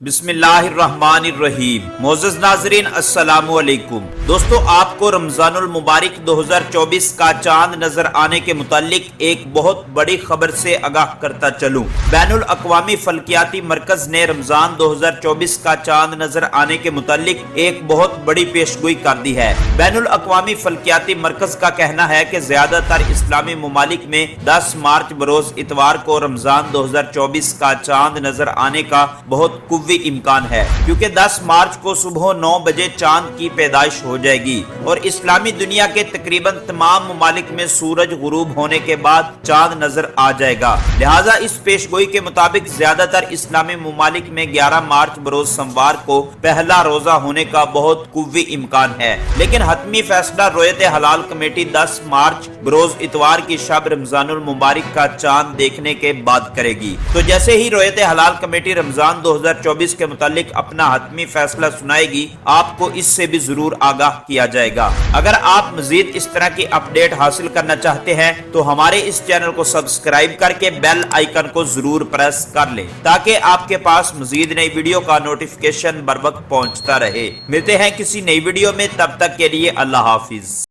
بسم اللہ الرحمن الرحیم۔ معزز ناظرین السلام علیکم۔ دوستو، آپ کو رمضان المبارک 2024 کا چاند نظر آنے کے متعلق ایک بہت بڑی خبر سے آگاہ کرتا چلوں۔ بین الاقوامی فلکیاتی مرکز نے رمضان 2024 کا چاند نظر آنے کے متعلق ایک بہت بڑی پیشگوئی کر دی ہے۔ بین الاقوامی فلکیاتی مرکز کا کہنا ہے کہ زیادہ تر اسلامی ممالک میں 10 مارچ بروز اتوار کو رمضان 2024 کا چاند نظر آنے کا بہت قوی امکان ہے، کیونکہ 10 مارچ کو صبح 9 بجے چاند کی پیدائش ہو جائے گی اور اسلامی دنیا کے تقریباً تمام ممالک میں سورج غروب ہونے کے بعد چاند نظر آ جائے گا۔ لہٰذا اس پیشگوئی کے مطابق زیادہ تر اسلامی ممالک میں 11 مارچ بروز سوموار کو پہلا روزہ ہونے کا بہت قوی امکان ہے، لیکن حتمی فیصلہ رویت ہلال کمیٹی 10 مارچ بروز اتوار کی شب رمضان المبارک کا چاند دیکھنے کے بعد کرے گی۔ تو جیسے ہی رویت ہلال کمیٹی رمضان 2024 کے متعلق اپنا حتمی فیصلہ سنائے گی، آپ کو اس سے بھی ضرور آگاہ کیا جائے گا۔ اگر آپ مزید اس طرح کی اپڈیٹ حاصل کرنا چاہتے ہیں تو ہمارے اس چینل کو سبسکرائب کر کے بیل آئیکن کو ضرور پریس کر لیں، تاکہ آپ کے پاس مزید نئی ویڈیو کا نوٹیفیکیشن بر وقت پہنچتا رہے۔ ملتے ہیں کسی نئی ویڈیو میں، تب تک کے لیے اللہ حافظ۔